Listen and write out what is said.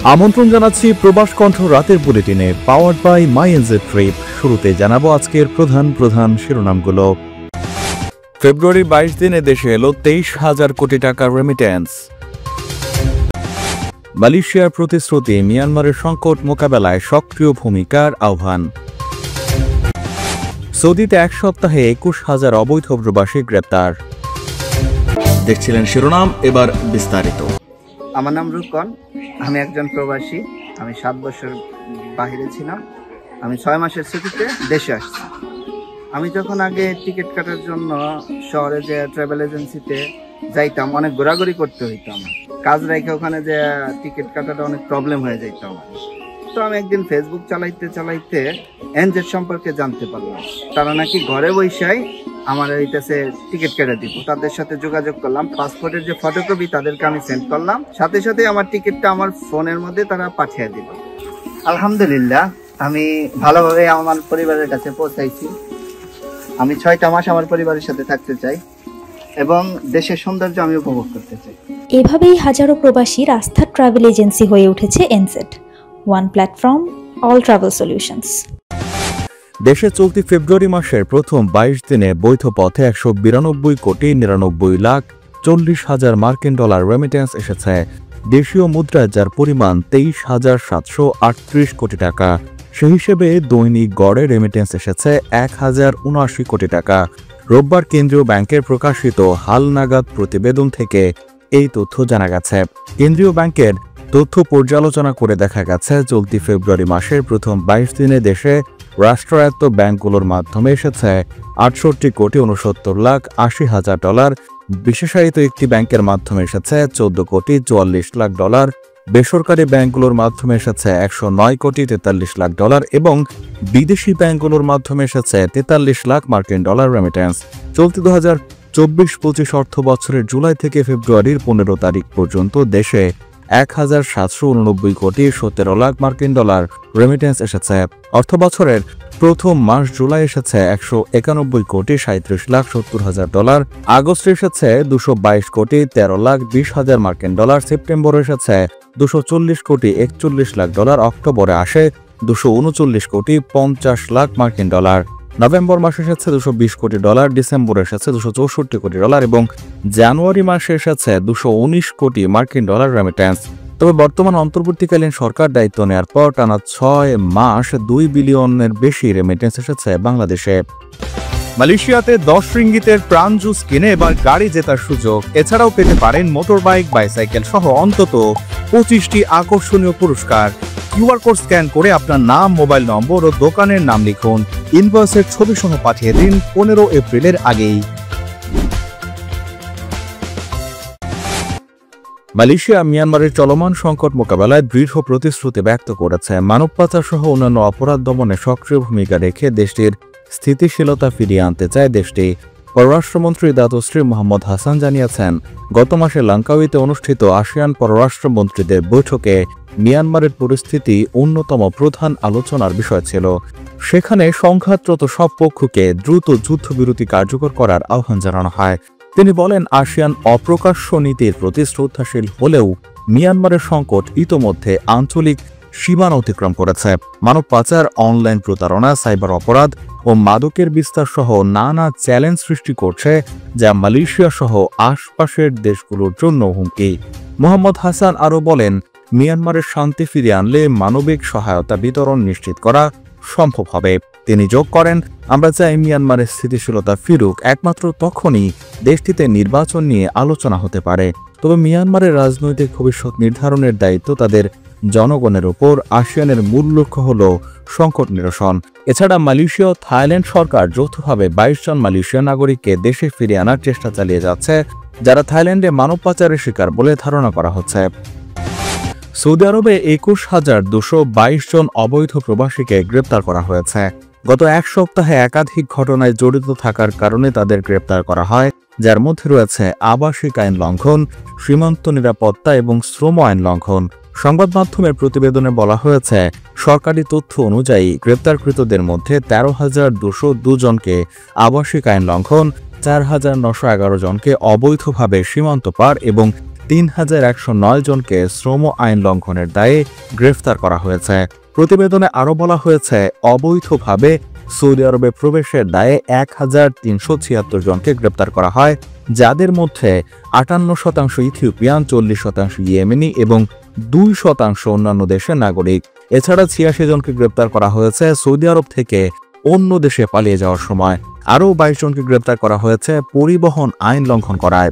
আমন্ত্রণ জানাচ্ছি প্রবাস কণ্ঠ রাতের বুলেটিনে, powered by my NZ trip. শুরুতে জানাবো আজকের প্রধান শিরোনামগুলো। ফেব্রুয়ারির 22 দিনে দেশে এলো 23,000 কোটি টাকার রেমিটেন্স। মালয়েশিয়ার প্রতিশ্রুতি, মিয়ানমারের সংকট মোকাবেলায় সক্রিয় ভূমিকার আহ্বান। সৌদিতে এক সপ্তাহে 21,000 অবৈধ প্রবাসী গ্রেপ্তার। দেখছিলেন শিরোনাম, এবার বিস্তারিত। আমার নাম রুকন, আমি একজন প্রবাসী। আমি 7 বছর বাহিরে ছিলাম। আমি 6 মাসের ছুটিতে দেশে আসছি। আমি যখন আগে টিকিট কাটার জন্য শহরে যে ট্রাভেল এজেন্সিতে যাইতাম, অনেক ঘোরাঘুরি করতে হইতো আমার। কাজ রেখে ওখানে যে টিকিট কাটাটা অনেক প্রবলেম হয়ে যাইতো আমার। তো আমি একদিন ফেসবুক চালাইতে এনজেড সম্পর্কে জানতে পারলাম। তারা নাকি ঘরে বসেই আমার এইটাতে টিকিট কেটে দিব। তাদের সাথে যোগাযোগ করলাম, পাসপোর্টের যে ফটোকপি তাদেরকে আমি সেন্ড করলাম, সাথে সাথে আমার টিকিটটা আমার ফোনের মধ্যে তারা পাঠিয়ে দিল। আলহামদুলিল্লাহ, আমি ভালোভাবে আমার পরিবারের কাছে পৌঁছাইছি। আমি 6টা মাস আমার পরিবারের সাথে থাকতে চাই এবং দেশের সৌন্দর্য আমি উপভোগ করতে চাই। এভাবেই হাজারো প্রবাসীর আস্থার ট্রাভেল এজেন্সি হয়ে উঠেছে NZ, one platform, all travel solutions. দেশে চলতি ফেব্রুয়ারি মাসের প্রথম 22 দিনে বৈধ পথে 192,99,40,000 মার্কিন ডলার রেমিটেন্স এসেছে। দেশীয় মুদ্রায় যার পরিমাণ 23,738 কোটি টাকা। সেই হিসেবে দৈনিক গড়ে রেমিটেন্স এসেছে 1,079 কোটি টাকা। রোববার কেন্দ্রীয় ব্যাংকের প্রকাশিত হালনাগাদ প্রতিবেদন থেকে এই তথ্য জানা গেছে। কেন্দ্রীয় ব্যাংকের তথ্য পর্যালোচনা করে দেখা গেছে, চলতি ফেব্রুয়ারি মাসের প্রথম 22 দিনে দেশে রাষ্ট্রায়ত্ত ব্যাংকগুলোর মাধ্যমে এসেছে 68,69,80,000 ডলার। বিশেষায়িত একটি ব্যাংকের মাধ্যমে এসেছে 14,44,00,000 ডলার। বেসরকারি ব্যাংকগুলোর মাধ্যমে এসেছে 109,43,00,000 ডলার এবং বিদেশি ব্যাংকগুলোর মাধ্যমে এসেছে 43 লাখ মার্কিন ডলার রেমিটেন্স। চলতি 2024-25 অর্থ বছরের জুলাই থেকে ফেব্রুয়ারির 15 তারিখ পর্যন্ত দেশে 1,789,17,00,000 মার্কিন ডলার রেমিটেন্স এসেছে। অর্থ বছরের প্রথম মাস জুলাই এসেছে 191,37,70,000 ডলার। আগস্টে এসেছে 222,13,20,000 মার্কিন ডলার। সেপ্টেম্বরে এসেছে 240,41,00,000 ডলার। অক্টোবরে আসে 239,50,00,000 মার্কিন ডলার। নভেম্বর মাসে এসেছে 220 কোটি ডলার। ডিসেম্বরে এসেছে 264 কোটি ডলার এবং জানুয়ারি মাসে এসেছে 219 কোটি মার্কিন ডলার রেমিটেন্স। তবে বর্তমান অন্তর্বর্তীকালীন সরকার দায়িত্ব নেওয়ার পর টানা 6 মাস 2 বিলিয়নের বেশি রেমিটেন্স এসেছে বাংলাদেশে। মালয়েশিয়াতে 10 রিঙ্গিতের প্রাণ জুস কিনে এবার গাড়ি জেতার সুযোগ। এছাড়াও পেতে পারেন মোটরবাইক, বাইসাইকেল সহ অন্তত 25টি আকর্ষণীয় পুরস্কার। কিউআর কোড স্ক্যান করে আপনার নাম, মোবাইল নম্বর ও দোকানের নাম লিখুন। ইনভয়েসের ছবি সহ পাঠিয়ে দিন 15 এপ্রিলের আগেই। মালয়েশিয়া মিয়ানমারের চলমান সংকট মোকাবেলায় দৃঢ় প্রতিশ্রুতি ব্যক্ত করেছে। মানব পাচার সহ অন্যান্য অপরাধ দমনে সক্রিয় ভূমিকা রেখে দেশটির স্থিতিশীলতা ফিরিয়ে আনতে চায় দেশটি। পররাষ্ট্রমন্ত্রী দাতুশ্রী মোহাম্মদ হাসান জানিয়েছেন, গত মাসে লাঙ্কাউইতে অনুষ্ঠিত আসিয়ান পররাষ্ট্রমন্ত্রীদের বৈঠকে মিয়ানমারের পরিস্থিতি অন্যতম প্রধান আলোচনার বিষয় ছিল। সেখানে সংঘাতরত সব পক্ষকে দ্রুত যুদ্ধবিরতি কার্যকর করার আহ্বান জানানো হয়। তিনি বলেন, আসিয়ান অপ্রকাশ্য নীতির প্রতি শ্রদ্ধাশীল হলেও মিয়ানমারের সংকট ইতোমধ্যে আঞ্চলিক সীমানা অতিক্রম করেছে। মানব পাচার, অনলাইন প্রতারণা, সাইবার অপরাধ ও মাদকের বিস্তার সহ নানা চ্যালেঞ্জ সৃষ্টি করছে, যা মালয়েশিয়া সহ আশপাশের দেশগুলোর জন্য হুমকি। মোহাম্মদ হাসান আরও বলেন, মিয়ানমারের শান্তি ফিরিয়ে আনলে মানবিক সহায়তা বিতরণ নিশ্চিত করা সম্ভব হবে। তিনি যোগ করেন, আমরা চাই মিয়ানমারের স্থিতিশীলতা ফিরুক। একমাত্র তখনই দেশটিতে নির্বাচন নিয়ে আলোচনা হতে পারে। তবে মিয়ানমারের রাজনৈতিক ভবিষ্যৎ নির্ধারণের দায়িত্ব তাদের জনগণের উপর। আসিয়ানের মূল লক্ষ্য হল সংকট নিরসন। এছাড়া মালয়েশিয়া ও থাইল্যান্ড সরকার যৌথভাবে 22 জন মালয়েশিয়া নাগরিককে দেশে ফিরিয়ে আনার চেষ্টা চালিয়ে যাচ্ছে, যারা থাইল্যান্ডে মানব পাচারের শিকার বলে ধারণা করা হচ্ছে। সৌদি আরবে 21,222 জন অবৈধ প্রবাসীকে গ্রেপ্তার করা হয়েছে। গত এক সপ্তাহে একাধিক ঘটনায় জড়িত থাকার কারণে তাদের গ্রেপ্তার করা হয়, যার মধ্যে রয়েছে আবাসিক আইন লঙ্ঘন, সীমান্ত নিরাপত্তা এবং শ্রম আইন লঙ্ঘন। সংবাদ মাধ্যমের প্রতিবেদনে বলা হয়েছে, সরকারি তথ্য অনুযায়ী গ্রেপ্তারকৃতদের মধ্যে 13,202 জনকে আবাসিক আইন লঙ্ঘন, 4,911 জনকে অবৈধভাবে সীমান্ত পার এবং 3109 জনকে শ্রম আইন লঙ্ঘনের দায়ে গ্রেফতার করা হয়েছে। প্রতিবেদনে আরও বলা হয়েছে, অবৈধভাবে সৌদি আরবে প্রবেশের দায়ে 1376 জনকে গ্রেপ্তার করা হয়, যাদের মধ্যে 58% ইথিওপিয়ান, 40% ইয়েমেনি এবং 2% অন্যান্য দেশের নাগরিক। এছাড়া 86 জনকে গ্রেপ্তার করা হয়েছে সৌদি আরব থেকে অন্য দেশে পালিয়ে যাওয়ার সময়। আরও 22 জনকে গ্রেপ্তার করা হয়েছে পরিবহন আইন লঙ্ঘন করায়।